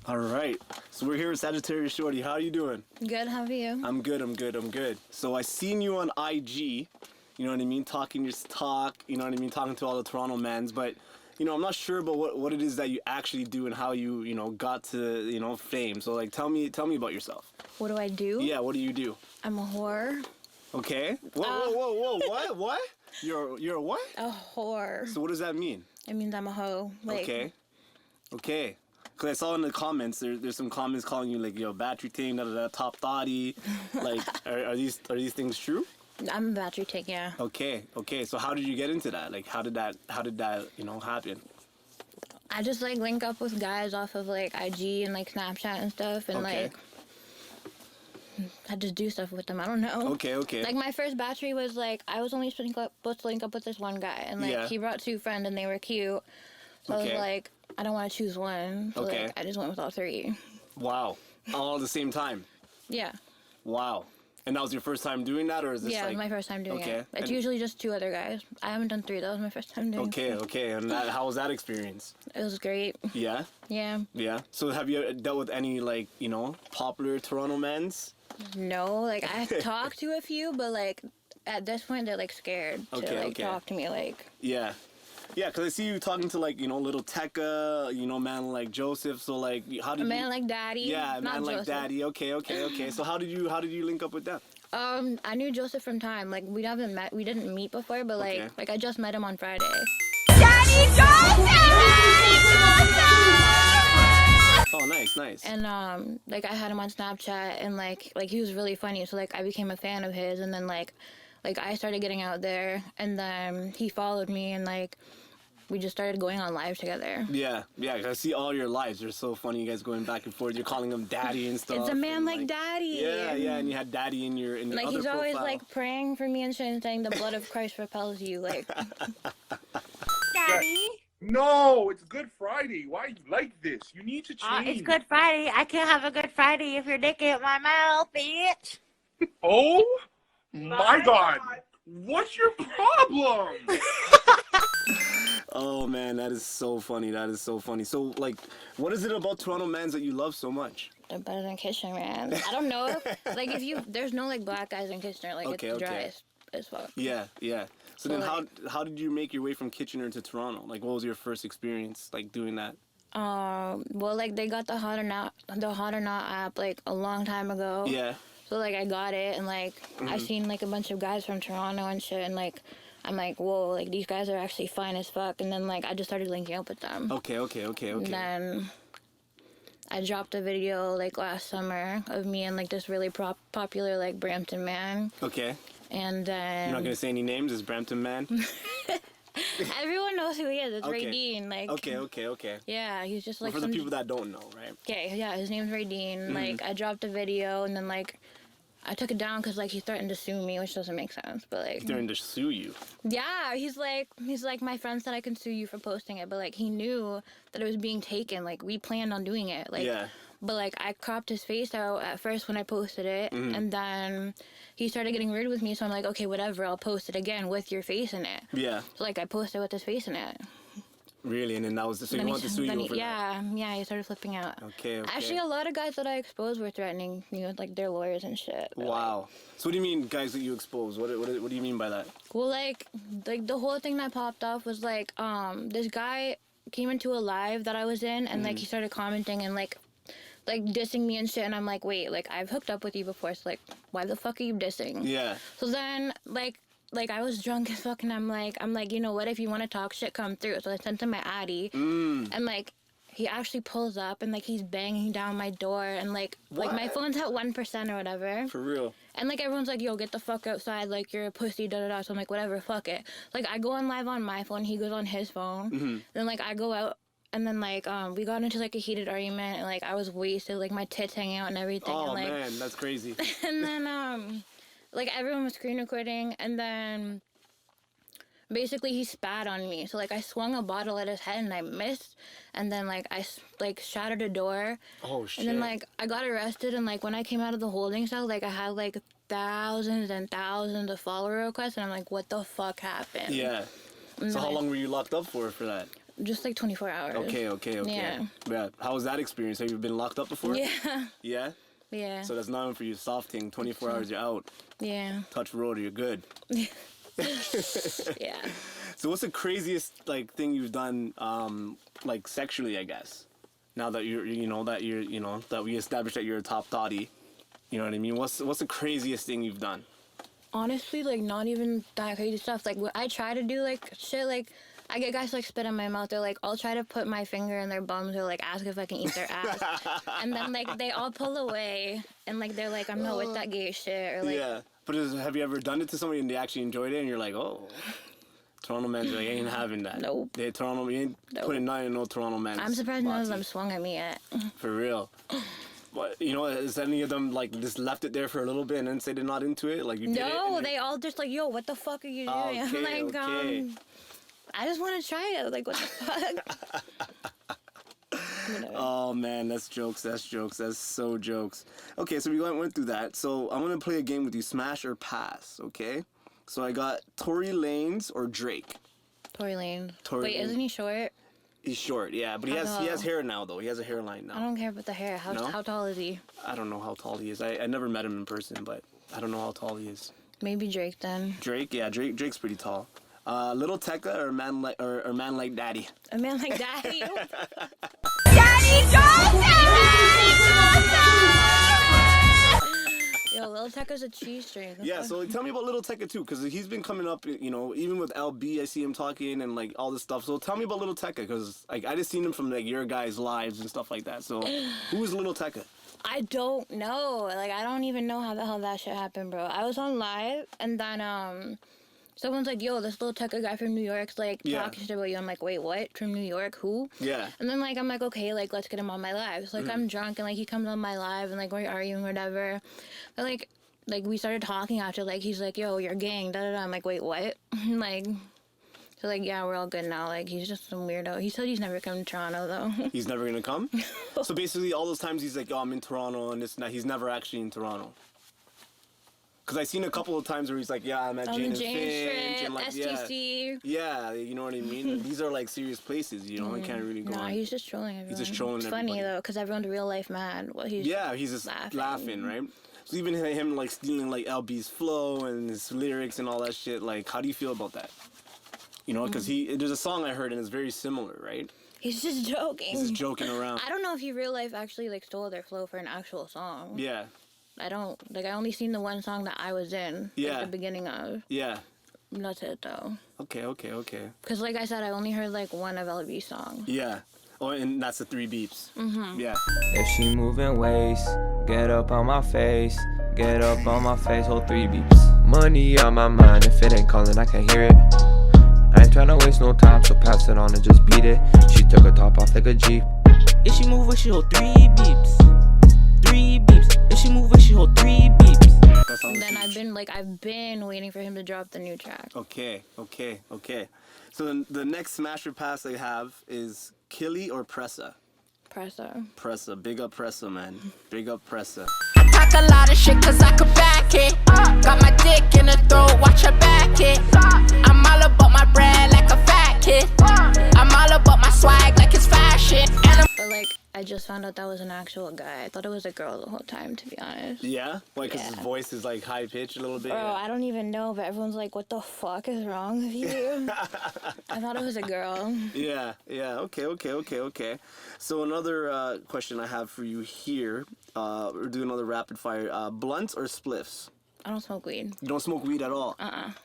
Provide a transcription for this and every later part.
All right. So we're here with Sagittarius Shawty. How are you doing? Good, how are you? I'm good. So I seen you on IG, you know what I mean, talking your talk, you know what I mean, talking to all the Toronto mans, but you know, I'm not sure about what it is that you actually do and how you know, got to, you know, fame. So like tell me about yourself. What do I do? Yeah, what do you do? I'm a whore. Okay. Whoa. What? You're a what? A whore. So what does that mean? It means I'm a hoe. Like, Okay. Cause I saw in the comments there's some comments calling you like, yo, battery thing, top thotty. Like, are these things true? I'm a battery tick, yeah. Okay. So how did you get into that? Like, how did that you know, happen? I just like link up with guys off of like IG and like Snapchat and stuff, and like I just do stuff with them. I don't know. Okay. Like my first battery was like I was only supposed to link up with this one guy, and like he brought 2 friends and they were cute. So I was like, I don't want to choose one. So like I just went with all 3. Wow. All at the same time. Yeah. Wow. And that was your first time doing that, or is this it was my first time doing it. It's usually just 2 other guys. I haven't done 3. That was my first time doing it. Okay. And how was that experience? It was great. Yeah? Yeah. So have you dealt with any, like, you know, popular Toronto mans? No, like I talked to a few, but like at this point they're like scared to talk to me. Like yeah, because I see you talking to like, you know, Lil Tecca, you know, man like Joseph. So like, how did a man like Daddy? Yeah, not man like Joseph. Daddy. Okay. So how did you link up with them? I knew Joseph from time. Like we didn't meet before, but like I just met him on Friday. Daddy Joseph! Oh, nice. And like I had him on Snapchat, and like he was really funny. So like I became a fan of his, and then like I started getting out there, and then he followed me, and like we just started going on live together. Yeah. I see all your lives. They're so funny. You guys going back and forth. You're calling him Daddy and stuff. It's a man like Daddy. Yeah. And you had Daddy in your like other he's always profile. like praying for me and shit, and saying the blood of Christ repels you. Like, Daddy. No, it's Good Friday. Why are you like this? You need to change. It's Good Friday. I can't have a Good Friday if your dick ain't my mouth, bitch. Oh my God. What's your problem? Oh man, that is so funny. So like, what is it about Toronto mans that you love so much? They're better than Kitchener, man. I don't know. Like there's no like black guys in Kitchener. Like it's dry as fuck. Yeah. So then how did you make your way from Kitchener to Toronto? Like, what was your first experience like doing that? Well, like they got the Hot or Not app like a long time ago. Yeah. So like I got it, and like I seen like a bunch of guys from Toronto and shit, and like I'm like, whoa, like these guys are actually fine as fuck. And then like I just started linking up with them. Okay. And then I dropped a video like last summer of me and like this really popular like Brampton man. Okay. And then you're not gonna say any names. It's Brampton man. Everyone knows who he is. It's Ray Dean. Like. Okay. Yeah, he's just like. For the people that don't know, right? Okay, yeah, his name's Ray Dean. Like I dropped a video, and then like I took it down because like he threatened to sue me, which doesn't make sense. But like. He threatened to sue you. Yeah, he's like my friend said I can sue you for posting it, but like he knew that it was being taken. Like we planned on doing it. Like. Yeah. But like I cropped his face out at first when I posted it, and then he started getting rude with me. So I'm like, okay, whatever, I'll post it again with your face in it. Yeah. So like I posted with his face in it. Really, and then that was so you wanted to sue you over that? Yeah, he started flipping out. Okay. Actually, a lot of guys that I exposed were threatening, you know, like their lawyers and shit. Wow. So what do you mean, guys that you exposed? What do you mean by that? Well, like the whole thing that popped off was like this guy came into a live that I was in, and like he started commenting and like dissing me and shit, and I'm like, wait, like I've hooked up with you before, so like why the fuck are you dissing? Yeah. So then like I was drunk as fuck, and I'm like, you know what, if you want to talk shit, come through. So I sent him my Addy, and like he actually pulls up, and like he's banging down my door, and like my phone's at 1% or whatever. For real. And like everyone's like, yo, get the fuck outside, like you're a pussy, da. So I'm like, whatever, fuck it. Like I go on live on my phone, he goes on his phone, then like I go out. And then, like, we got into, like, a heated argument, and, like, I was wasted, like, my tits hanging out and everything. Oh, and, like, man, that's crazy. And then, like, everyone was screen recording, and then basically he spat on me. So, like, I swung a bottle at his head, and I missed, and then, like, I, like, shattered a door. Oh, shit. And then, like, I got arrested, and, like, when I came out of the holding cell, like, I had, like, thousands and thousands of follower requests, and I'm like, what the fuck happened? Yeah. So how long were you locked up for that? Just like 24 hours. Okay. Yeah. How was that experience? Have you been locked up before? Yeah. Yeah? Yeah. So that's not for you, soft thing. 24 hours, you're out. Yeah. Touch road, you're good. Yeah. So what's the craziest like thing you've done, like sexually, I guess? Now that that we established that you're a top thotty, you know what I mean? What's the craziest thing you've done? Honestly, like not even that crazy stuff. Like what I try to do, like shit, like I get guys like spit in my mouth. They're like, I'll try to put my finger in their bums or like ask if I can eat their ass, and then like they all pull away and like they're like, I'm not with that gay shit or like. Yeah, but have you ever done it to somebody and they actually enjoyed it and you're like, oh, Toronto man's like, I ain't having that. Nope. You ain't putting nothing in no Toronto man's. I'm surprised none of body. them swung at me yet. For real. But has any of them like just left it there for a little bit and then say they're not into it? Like you did it? No, they all just like, yo, what the fuck are you doing? I'm like, I just want to try it. Like, what the fuck? Oh man, that's jokes. That's so jokes. Okay, so we went through that. So I'm gonna play a game with you, smash or pass. Okay. So I got Tory Lanez or Drake. Tory Lanez. Tory Wait, Lanez. Isn't he short? He's short, yeah, but he has hair now though. He has a hairline now. I don't care about the hair. How tall is he? I don't know how tall he is. I never met him in person, but I don't know how tall he is. Maybe Drake then. Drake, yeah, Drake's pretty tall. Lil Tecca or man like Daddy. A man like Daddy. Yo, Lil Tecca's a cheese string. Yeah, so tell me about Lil Tecca too, because he's been coming up, even with LB, I see him talking and like all this stuff. So tell me about Lil Tecca, because like I just seen him from like your guys' lives and stuff like that. So who is Lil Tecca? I don't know. Like I don't even know how the hell that shit happened, bro. I was on live and then someone's like, yo, this Lil Tecca guy from New York's like talking shit about you. I'm like, wait, what? From New York? Who? Yeah. And then like I'm like, okay, like let's get him on my live. So like I'm drunk and like he comes on my live and like we're arguing or whatever. But like we started talking after, like he's like, yo, you're gang, da da da. I'm like, wait, what? Like so like yeah, we're all good now. Like he's just some weirdo. He said he's never come to Toronto though. He's never gonna come? So basically all those times he's like, oh, I'm in Toronto and this and that, he's never actually in Toronto. Because I've seen a couple of times where he's like, yeah, I'm at Jane and Finch and like, STC. Yeah, you know what I mean? These are like serious places, you know, I can't really go on. He's just trolling everyone. He's just trolling it's everybody. Funny though, because everyone's real life mad. Well, he's just laughing, right? So even him like stealing like LB's flow and his lyrics and all that shit, like how do you feel about that? You know, because there's a song I heard and it's very similar, right? He's just joking. He's just joking around. I don't know if he real life actually like stole their flow for an actual song. Yeah. I don't like. I only seen the one song that I was in. Yeah. Like, the beginning of. Yeah. That's it though. Okay. Because like I said, I only heard like one of LB's songs. Yeah. Oh, and that's the 3 beeps. Yeah. If she moving waist, get up on my face. Get up on my face, hold 3 beeps. Money on my mind, if it ain't calling, I can't hear it. I ain't tryna waste no time, so pass it on and just beat it. She took her top off like a Jeep. If she move, she hold 3 beeps. 3 beeps. If she move, she hold 3 beeps. And then I've been waiting for him to drop the new track. Okay. So then the next smasher pass I have is Killy or Pressa. Pressa. Big up Pressa, man. Big up Pressa. I talk a lot of shit cause I could back it. Got my dick in the throat, watch her back it. I'm all about my bread like a fat kid. I'm all about my swag like it's fashion. But like, I just found out that was an actual guy. I thought it was a girl the whole time, to be honest. Yeah? Like, because his voice is like high pitched a little bit? Bro, I don't even know, but everyone's like, what the fuck is wrong with you? I thought it was a girl. Yeah. Okay. So another question I have for you here, we're doing another rapid fire. Blunts or spliffs? I don't smoke weed. You don't smoke weed at all?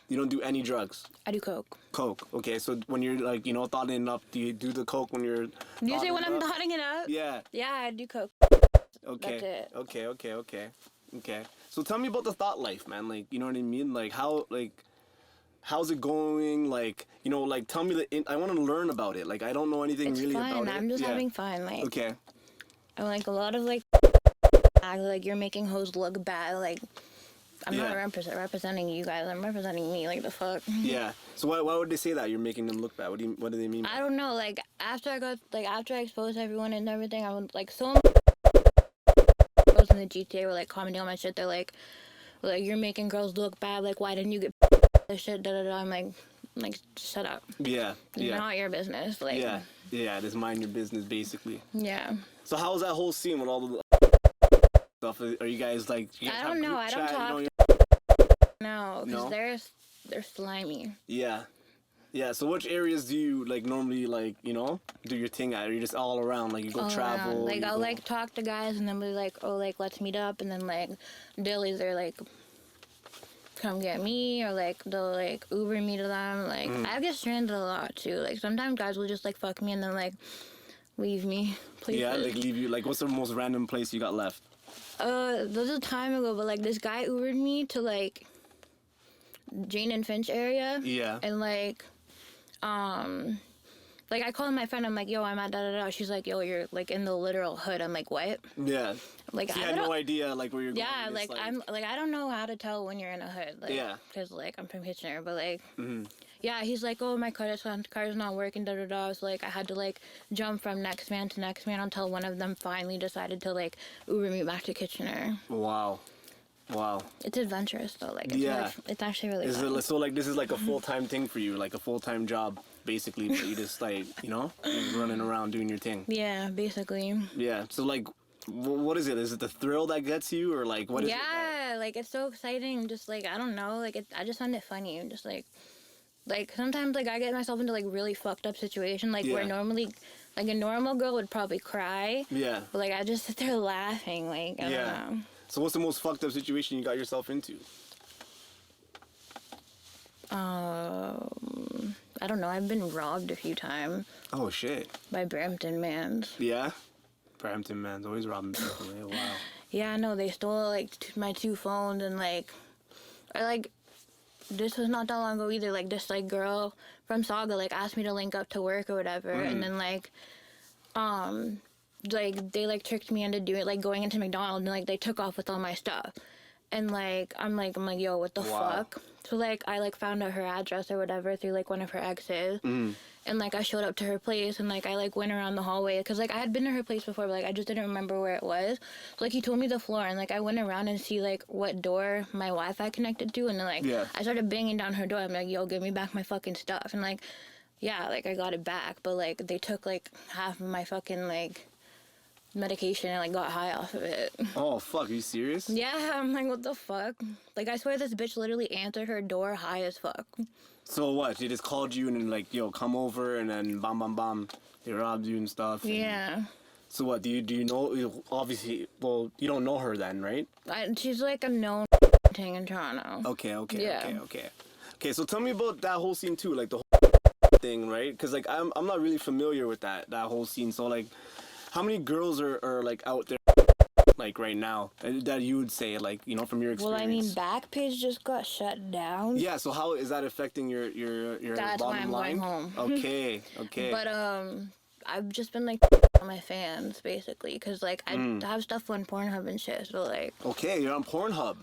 You don't do any drugs? I do coke. Coke. Okay, so when you're like, thotting it up, do you do the coke when you're... Do you say when I'm thotting it up? Yeah. Yeah, I do coke. Okay. That's it. Okay. So tell me about the thought life, man. Like, you know what I mean? Like, how's it going? Like, tell me I want to learn about it. Like, I don't know anything really about it. It's fine. I'm just having fun. Like, okay. I'm like a lot of like you're making hoes look bad. Like, I'm not representing you guys. I'm representing me. Like, the fuck. Yeah. So why would they say that? You're making them look bad. What do they mean? I don't know. Like, after I exposed everyone and everything, I would like so. Girls in the GTA were like commenting on my shit. They're like you're making girls look bad. Like, why didn't you get this shit? Da da da. I'm like, like, shut up. Yeah. Yeah. Not your business. Like, Yeah. Yeah. Just mind your business, basically. Yeah. So how was that whole scene with all the stuff? Are you guys like? You guys I have don't know. group I don't chat, you talk. know, No, because No? they're slimy. Yeah. Yeah. So which areas do you like normally like do your thing at? Or you just all around like you go All travel? around. Like you I'll go- like talk to guys and then be like, oh, like let's meet up, and then like they'll either like come get me or like they'll like Uber me to them. Like I get stranded a lot too. Like sometimes guys will just like fuck me and then like leave me. Places. Yeah, like leave you. Like what's the most random place you got left? That was a time ago, but like this guy Ubered me to like Jane and Finch area. Yeah. And like I called my friend, I'm like, yo, I'm at da-da-da. She's like, yo, you're like in the literal hood. I'm like, what? Yeah. Like So you I had don't, no idea like where you're going. yeah, It's like I'm like I don't know how to tell when you're in a hood. Like, Yeah. Cause like I'm from Kitchener, but like yeah, he's like, oh, my car's not working, da-da-da. So like I had to like jump from next man to next man until one of them finally decided to like Uber me back to Kitchener. Wow. Wow. It's adventurous though. Like it's Yeah. it's actually really Is fun. it so like this is like a full-time thing for you, like a full-time job basically, but you just like, you're running around doing your thing. Yeah, basically. Yeah. So like what is it? Is it the thrill that gets you or like what is it? Yeah, like it's so exciting. Just like I don't know, like I just find it funny. Just like sometimes like I get myself into like really fucked up situation, like where Yeah. normally like a normal girl would probably cry. Yeah. But like I just sit there laughing, like I Yeah. don't know. So what's the most fucked up situation you got yourself into? I don't know. I've been robbed a few times Oh shit. by Brampton mans. Yeah. Brampton man's always robbing people. Yeah, wow. Yeah, no, they stole like my 2 phones and like, or like, this was not that long ago either. Like this like girl from Saga like asked me to link up to work or whatever, and then like they like tricked me into doing like going into McDonald's and like they took off with all my stuff, and like I'm like yo, what the Wow. fuck? So like I like found out her address or whatever through like one of her exes. And like I showed up to her place and like I like went around the hallway because like I had been to her place before, but like I just didn't remember where it was. So like he told me the floor and like I went around and see like what door my Wi-Fi connected to, and then like Yeah. I started banging down her door. I'm like, yo, give me back my fucking stuff. And like yeah, like I got it back, but like they took like half of my fucking like medication and like got high off of it. Oh fuck, are you serious? Yeah, I'm like, what the fuck? Like I swear this bitch literally answered her door high as fuck. So what? They just called you and then like, yo, come over and then bam bam bam, they robbed you and stuff. And Yeah. so what? Do you know? Obviously, well, you don't know her then, right? She's like a known thing in Toronto. Okay. Yeah. Okay. So tell me about that whole scene too, like the whole thing, right? Because like I'm not really familiar with that whole scene. So like, how many girls are like out there like right now that you would say like from your experience? Well, I mean, Backpage just got shut down. Yeah. So how is that affecting your That's why bottom I'm line? going home. Okay. But I've just been like on my fans basically, cause like I have stuff on Pornhub and shit. So like, Okay, you're on Pornhub.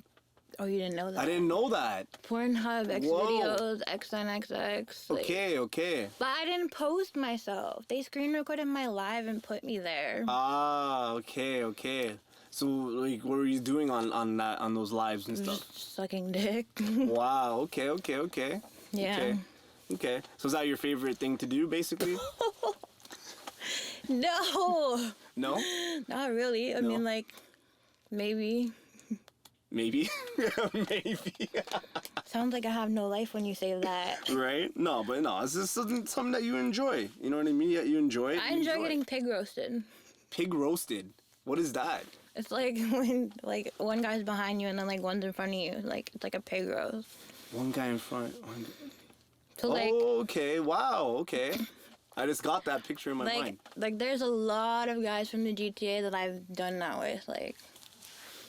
oh, you didn't know that? I didn't know that. Pornhub, X Whoa. videos, XNXX. Like, Okay. But I didn't post myself. They screen recorded my live and put me there. Ah, okay. So like, what were you doing on those lives and stuff? Just sucking dick. Wow. Okay. Yeah. Okay. So is that your favorite thing to do, basically? No, No? not really. I No? mean, like, maybe. Maybe. Maybe. Sounds like I have no life when you say that. Right? No, but no. It's just something that you enjoy. You know what I mean? Yeah, you enjoy it. I you enjoy getting it. pig roasted. Pig roasted. What is that? It's like when like one guy's behind you and then like one's in front of you. Like it's like a pig roast. One guy in front. So like Oh, okay. Wow. Okay. I just got that picture in my mind. like there's a lot of guys from the GTA that I've done that with. Like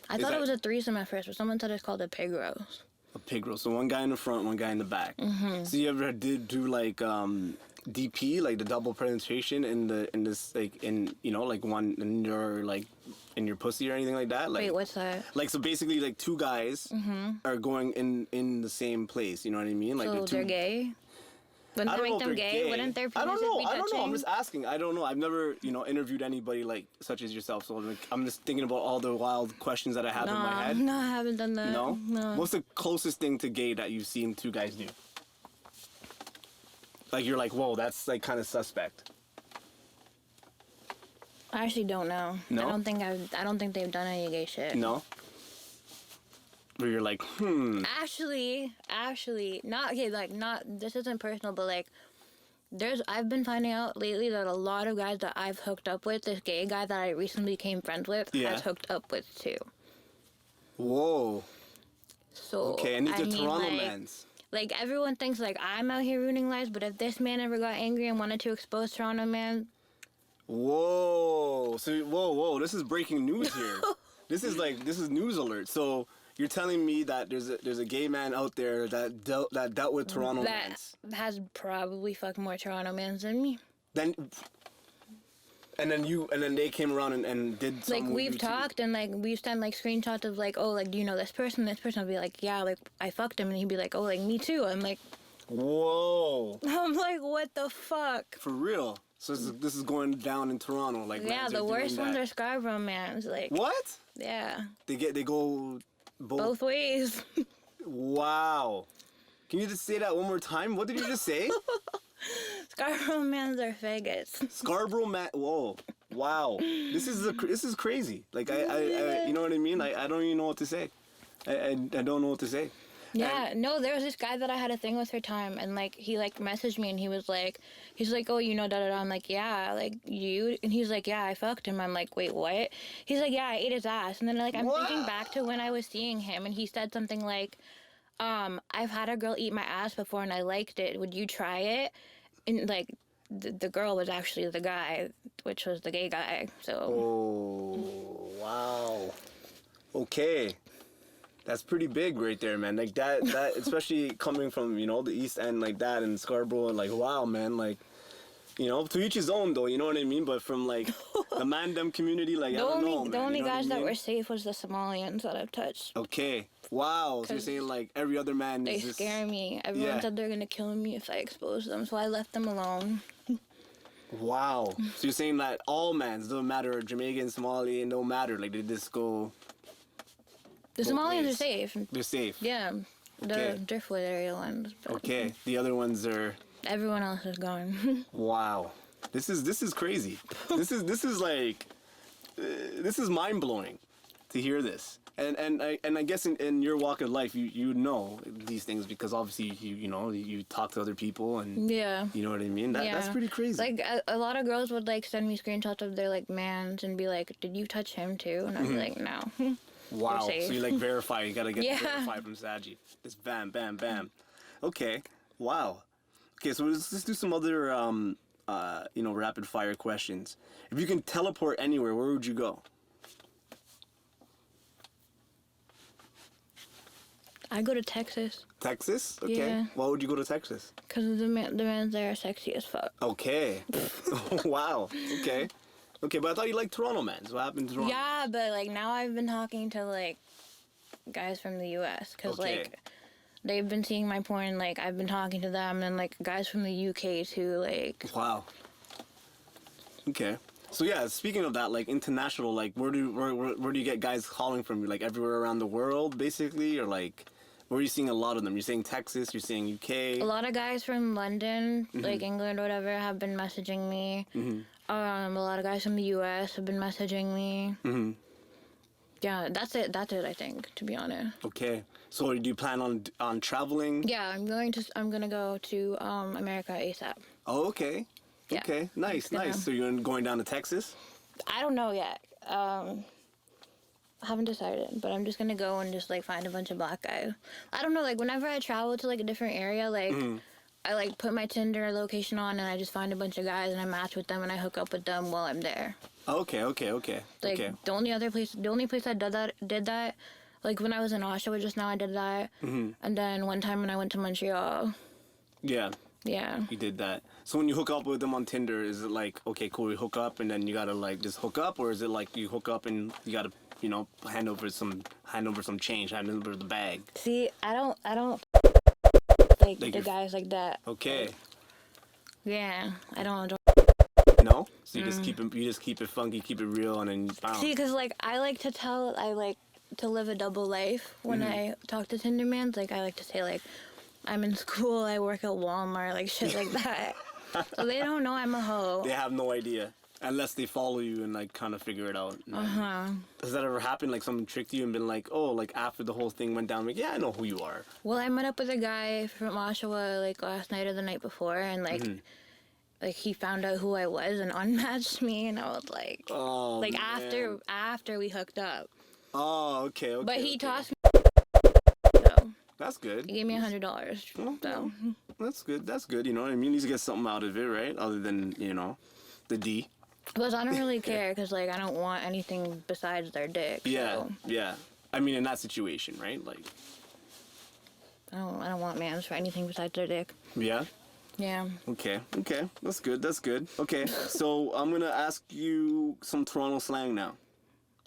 I Is thought that- it was a threesome at first, but someone said it's called a pig roast. A pig roast. So one guy in the front, one guy in the back. Mm-hmm. So you ever did do like DP, like the double penetration in this like in like one in your pussy or anything like that? Like, Wait, what's that? like so basically like two guys are going in the same place. You know what I mean? Like So they're gay? Wouldn't I that don't know make if them they're gay? gay. Wouldn't their I don't penises know. be I don't know. I'm touching? just asking. I don't know. I've never, interviewed anybody like such as yourself. So like, I'm just thinking about all the wild questions that I have in my head. No, I haven't done that. No? No. What's the closest thing to gay that you've seen two guys do? Like you're like, whoa, that's like kind of suspect. I actually don't know. No? I don't think they've done any gay shit. No. Where you're like, Actually, not okay. Like, not this isn't personal, but like, I've been finding out lately that a lot of guys that I've hooked up with, this gay guy that I recently became friends with, Yeah. has hooked up with too. whoa. So Okay, and these I are mean, Toronto like, mans. Like everyone thinks like I'm out here ruining lives, but if this man ever got angry and wanted to expose Toronto man, Whoa. So whoa. This is breaking news here. This is news alert. So you're telling me that there's a gay man out there that dealt with Toronto that mans. has probably fucked more Toronto mans than me. And then they came around and did something Like with we've you too. talked and like we've sent like screenshots of like, oh, like, do you know this person? This person will be like, yeah, like I fucked him, and he'd be like, oh, like me too. I'm like, Whoa. I'm like, what the fuck? For real. So this is going down in Toronto, like Yeah, mans the are worst doing ones that. are Scarborough mans. Like, What? yeah, They go both. both ways. Wow. Can you just say that one more time? What did you just say? Scarborough mans are faggots. Scarborough man. Whoa. Wow. This is crazy. Like I you know what I mean? I don't even know what to say. I don't know what to say. Yeah, no, there was this guy that I had a thing with for time, and like he like messaged me, and he's like, oh, you know, da da da. I'm like, yeah, like you, and he's like, yeah, I fucked him. I'm like, wait, what? He's like, yeah, I ate his ass, and then like I'm thinking back to when I was seeing him, and he said something like, I've had a girl eat my ass before, and I liked it. Would you try it? And like the girl was actually the guy, which was the gay guy. So Oh, wow. Okay. That's pretty big right there, man. Like that especially coming from, you know, the East End like that and Scarborough, and like, wow, man, like, you know, to each his own though, you know what I mean? But from like the mandem community, like, I don't know, man. the only you know what I guys that mean? were safe was the Somalians that I've touched. Okay. Wow. So you're 'Cause saying like every other man They is just... scare me. Everyone Yeah. said they're gonna kill me if I expose them, so I left them alone. Wow. So you're saying that all mans, don't matter, Jamaican, Somali, it don't matter. Like they just go... The Both Somalians are ways. safe. They're safe. Yeah, the Okay. Driftwood area ones. But Okay. The other ones are... everyone else is gone. Wow. This is crazy. This is like... this is mind-blowing to hear this. And I guess in your walk of life, you know these things because obviously you talk to other people and Yeah. you know what I mean. That's pretty crazy. Like a lot of girls would like send me screenshots of their like mans and be like, "Did you touch him too?" And I'd be like, "No." wow. safe. So you like verify. You gotta get Yeah. verified from Saji. Just bam, bam, bam. Okay. Wow. Okay. So let's do some other rapid fire questions. If you can teleport anywhere, where would you go? I go to Texas Texas. Okay. Yeah. Why would you go to Texas? because the mans there are sexy as fuck. Okay. Wow. Okay. Okay, but I thought you liked Toronto mans. What happened to Toronto? Yeah, but like now I've been talking to like guys from the U.S. because Okay. like they've been seeing my porn. Like I've been talking to them and like guys from the UK too. Like Wow. Okay. So yeah, speaking of that, like international, like where do you get guys calling from? Like everywhere around the world, basically, or like where are you seeing a lot of them? You're saying Texas, you're saying UK. a lot of guys from London, like England or whatever, have been messaging me. A lot of guys from the US have been messaging me. Yeah, that's it. That's it. I think, to be honest. Okay. So do you plan on traveling? Yeah, I'm gonna go to America ASAP. Oh, okay. Yeah. Okay. Nice, gonna- nice. So you're going down to Texas? I don't know yet. I haven't decided, but I'm just gonna go and just like find a bunch of black guys. I don't know. Like whenever I travel to like a different area, like I like put my Tinder location on and I just find a bunch of guys and I match with them and I hook up with them while I'm there. Okay. Okay. Okay. Like okay. the only place I did that, like when I was in Oshawa just now I did that, and then one time when I went to Montreal, Yeah. yeah. You did that. So when you hook up with them on Tinder, is it like, okay, cool, we hook up and then you gotta like just hook up, or is it like you hook up and you gotta, hand over some change, hand over the bag? See, I don't like Like the you're- guys like that. Okay. Yeah, I don't. No? So you just keep it funky, keep it real, and then bounce. See, because like I like to live a double life when I talk to Tinder mans. Like I like to say like, I'm in school. I work at Walmart, like shit like that. So they don't know I'm a hoe. They have no idea unless they follow you and like kind of figure it out. Has that ever happened? Like someone tricked you and been like, oh, like after the whole thing went down, like yeah, I know who you are. Well, I met up with a guy from Oshawa like last night or the night before, and like. Like he found out who I was and unmatched me, and I was like, Oh, like man. after we hooked up. Oh, okay. But he okay. tossed me. So That's good. he gave me $100. So That's good. That's good. You know what I mean? You need to get something out of it, right? Other than, you know, the D. plus I don't really care because like I don't want anything besides their dick. Yeah. So Yeah. I mean, in that situation, right? Like, I don't want mans for anything besides their dick. yeah. Yeah. Okay. Okay. That's good. That's good. Okay. So I'm going to ask you some Toronto slang now.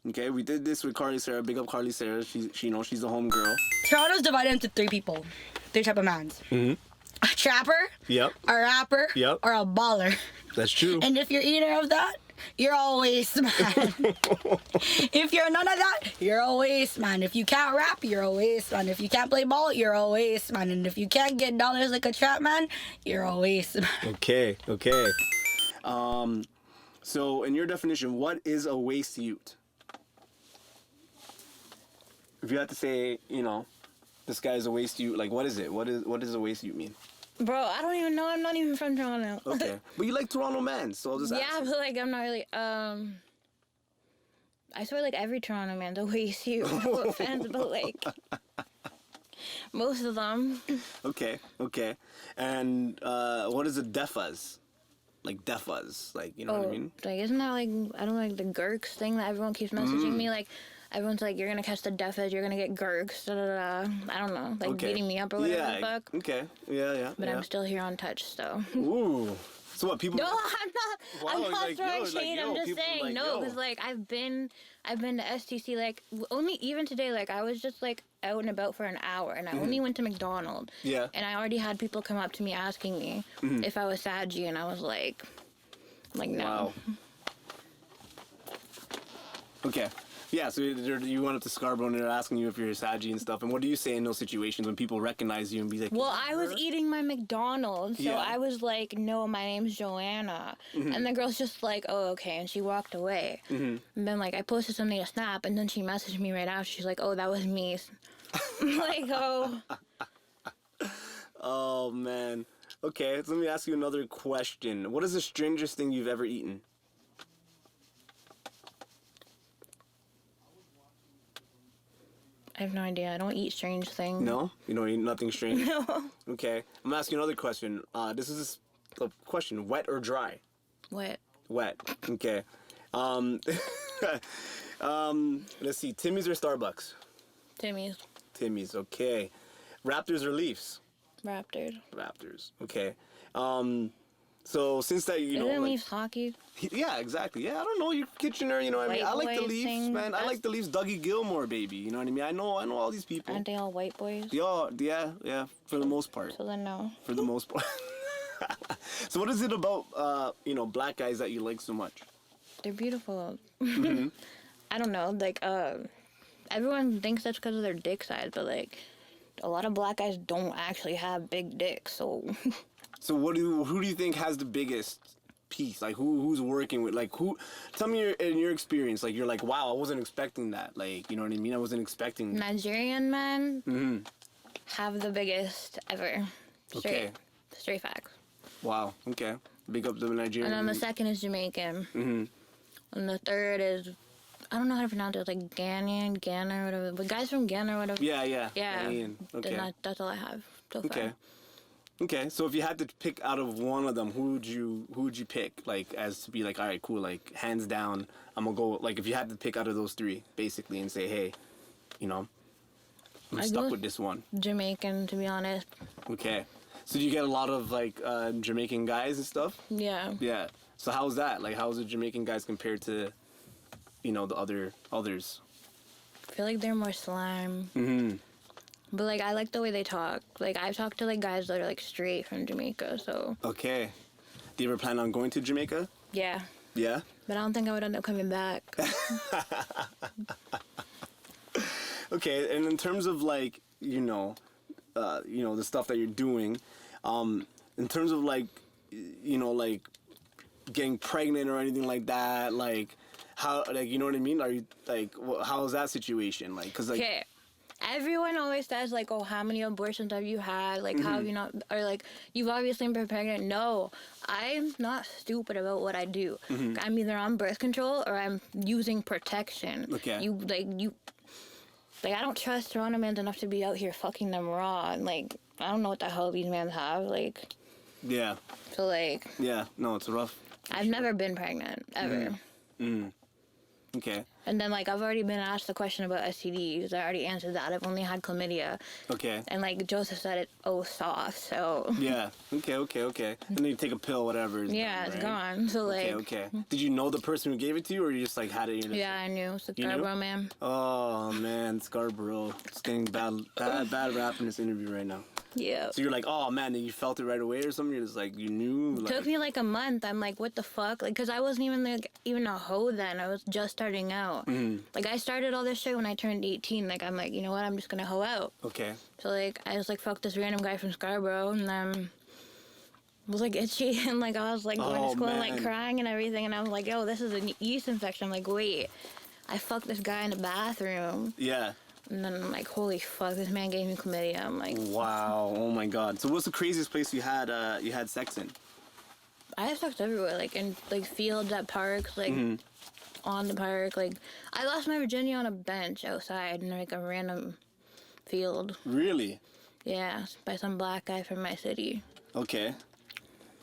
Okay. We did this with Carly Sarah. Big up Carly Sarah. She you know, she's a home girl. Toronto's divided into three people. Three type of mans. A trapper, Yep. a rapper, Yep. or a baller. That's true. And if you're either of that, you're a waste man. If you're none of that, you're a waste man. If you can't rap, you're a waste man. If you can't play ball, you're a waste man. And if you can't get dollars like a trap man, you're a waste man. Okay. Okay. So in your definition, what is a waste youth? If you had to say, you know, this guy is a waste youth, like what is it? What does a waste youth mean? Bro, I don't even know. I'm not even from Toronto. Okay. But you like Toronto man, so I'll just Yeah, ask. but like I'm not really. I swear like every Toronto man's a waste you. No offense, but like most of them. Okay. Okay. And what is a defuzz? Like defuzz, like you know what I mean? Like isn't that like I don't like the Gurks thing that everyone keeps messaging me like. Everyone's like, you're gonna catch the deafest, you're gonna get Gurks, da da da. I don't know, like beating me up or whatever the fuck. Okay. Yeah. But I'm still here on touch, so. Ooh. So what people? No, I'm Wow, not like, throwing yo, shade. like, I'm yo, just people saying like, no, yo. because like I've been to STC like only even today like I was just like out and about for an hour and I only went to McDonald's. Yeah. And I already had people come up to me asking me if I was Saggy, and I was like no. Wow. Okay. Yeah, so you went up to Scarborough and they're asking you if you're a Saggy and stuff. And what do you say in those situations when people recognize you and be like, Well, I was eating my McDonald's, so Yeah. I was like, no, my name's Joanna. And the girl's just like, oh, okay, and she walked away. And then, like, I posted something to Snap, and then she messaged me right after. She's like, oh, that was me. I'm like, oh. Oh, man. Okay, so let me ask you another question. What is the strangest thing you've ever eaten? I have no idea. I don't eat strange things. No? You don't eat nothing strange? No. Okay. I'm going to ask you another question. This is a question. Wet or dry? What? Wet. Okay. Let's see. Timmy's or Starbucks? Timmy's. Timmy's. Okay. Raptors or Leafs? Raptors. Raptors. Okay. So since that, you know, Isn't like, Leafs hockey? yeah, exactly. Yeah, I don't know. You're Kitchener, you know what I mean? White I like the boys Leafs, thing. man. I like the Leafs. Dougie Gilmore, baby. You know what I mean? I know all these people. Aren't they all white boys? Yeah, for the most part. So then no. For the most part. So what is it about, you know, black guys that you like so much? They're beautiful. I don't know. Like, everyone thinks that's because of their dick size, but like, a lot of black guys don't actually have big dicks, so. So who do you think has the biggest piece? Like who's working with, like who? Tell me in your experience, like you're like, wow, I wasn't expecting that. Like, you know what I mean? I wasn't expecting. Nigerian men have the biggest ever. Okay. Straight facts. Wow. Okay. Big up to the Nigerian. And then the second is Jamaican. And the third is, I don't know how to pronounce it, like Ghana, whatever. But guys from Ghana, whatever. Yeah. Yeah. Ghanaian. Okay. Then that's all I have so far. Okay. Okay, so if you had to pick out of one of them, who would you pick? Like, as to be like, all right, cool, like hands down, I'm gonna go. Like, if you had to pick out of those three, basically, and say, hey, you know, I'm I'd stuck go with this one. Jamaican, to be honest. Okay, so do you get a lot of like Jamaican guys and stuff? Yeah. Yeah. So how's that? Like, how's the Jamaican guys compared to, you know, the others? I feel like they're more slime. But like I like the way they talk. Like I've talked to like guys that are like straight from Jamaica, so. Okay. Do you ever plan on going to Jamaica? Yeah. Yeah. But I don't think I would end up coming back. Okay, and in terms of like, you know, the stuff that you're doing, in terms of like, like getting pregnant or anything like that, like how, like, you know what I mean? Are you like, how is that situation? Like, cause like, Okay. Everyone always says, like, oh, how many abortions have you had? Like, how have you not, or like, you've obviously been pregnant. No, I'm not stupid about what I do. I'm either on birth control or I'm using protection. Okay. I don't trust Toronto men enough to be out here fucking them raw. And, like, I don't know what the hell these men have. Like, yeah, so, like, yeah, no, it's rough. I've never been pregnant, ever. Okay. And then, like, I've already been asked the question about STDs. I already answered that. I've only had chlamydia. Okay. And, like, Joseph said it, soft, so. Yeah. Okay. And then you take a pill, whatever. Yeah, done, it's right? gone. So, like. Okay. Did you know the person who gave it to you, or you just like had it in your Yeah, I knew. It's the You knew? Scarborough man. Oh man, Scarborough. It's getting bad rap in this interview right now. Yeah. So you're like, oh man, and you felt it right away or something? You're just like, you knew? Like, Took me like a month. I'm like, what the fuck? Like, cause I wasn't even a hoe then. I was just starting out. Like, I started all this shit when I turned 18. Like, I'm like, you know what? I'm just gonna hoe out. Okay. So like, I was like, fuck this random guy from Scarborough, and then was like itchy, and like I was like going to school and like crying and everything, and I was like, yo, this is a yeast infection. I'm like, wait, I fucked this guy in the bathroom. Yeah. And then I'm like, holy fuck, this man gave me chlamydia. I'm like, wow, oh my god. So what's the craziest place you had sex in? I have sex everywhere, like in like fields, at parks, like on the park. Like, I lost my virginity on a bench outside in like a random field. Really? Yeah, by some black guy from my city. Okay.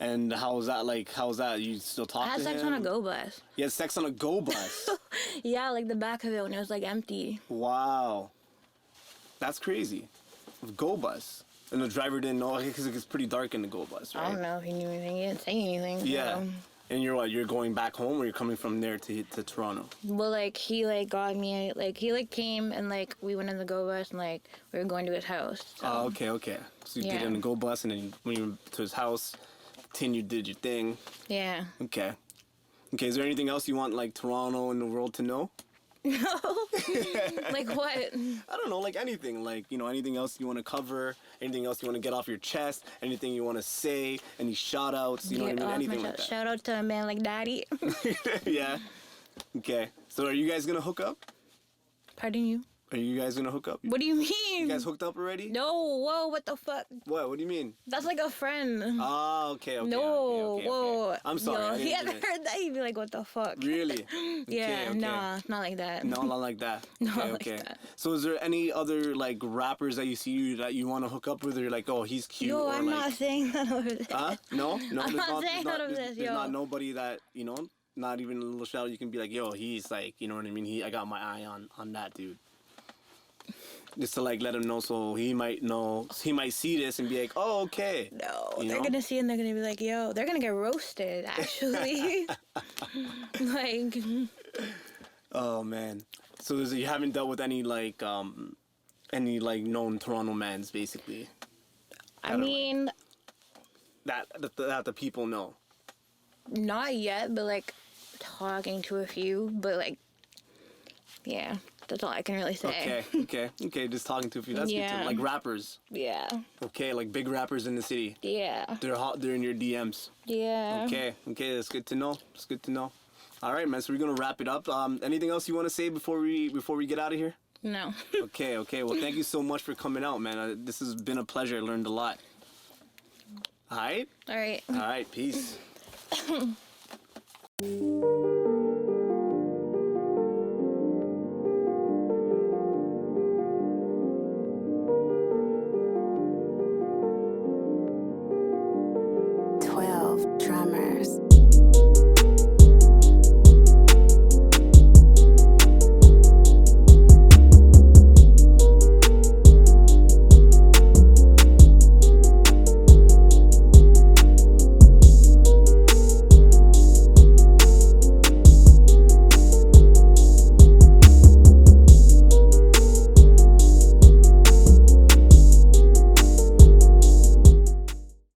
And how was that? Like, how was that? You still talk to him? I had sex on a go bus. You had sex on a go bus? Yeah, like the back of it when it was like empty. Wow. That's crazy. Go bus. And the driver didn't know because it's pretty dark in the go bus, right? I don't know if he knew anything. He didn't say anything. Yeah. So. And you're what? You're going back home, or you're coming from there to Toronto? Well, like, he like got me, like, he like came and like we went in the go bus and like we were going to his house. So. Oh, okay. So you get in the go bus, and then when you went to his house, you did your thing. Yeah. Okay. Is there anything else you want like Toronto and the world to know? No. Like what? I don't know, like anything. Like, anything else you want to cover, anything else you want to get off your chest, anything you want to say, any shout outs, you know what I mean? Anything like that. Shout out to a man like Daddy. Yeah. Okay. So are you guys going to hook up? Pardon you? Are you guys going to hook up? What do you mean? You guys hooked up already? No, whoa, what the fuck? What do you mean? That's like a friend. Oh, okay. No, okay. Whoa. I'm sorry. Yo, he hadn't heard that, he'd be like, what the fuck? Really? Yeah, okay. nah, not like that. No, not like that. No, Okay. like that. So is there any other like rappers that you see that you want to hook up with, or you're like, oh, he's cute? Yo, or, I'm like, not saying that over there. Huh? No, I'm there's not saying none of this, there's yo. not nobody that, not even a little shout out, you can be like, yo, he's like, you know what I mean? I got my eye on that dude. Just to like let him know, so he might see this and be like, oh, okay. No, You they're know? gonna see and they're gonna be like, yo, they're gonna get roasted, actually. Like, Oh man. So you haven't dealt with any like known Toronto mans, basically, I mean, that the people know. not yet, but like talking to a few, but like, yeah, that's all I can really say. Okay. Just talking to a few. That's good Yeah. too. Like rappers. Yeah. Okay, like big rappers in the city. Yeah. They're hot. They're in your DMs. Yeah. Okay. That's good to know. All right, man. So we're gonna wrap it up. Anything else you want to say before we get out of here? No. Okay. Well, thank you so much for coming out, man. This has been a pleasure. I learned a lot. All right. All right. All right. Peace. Drummers.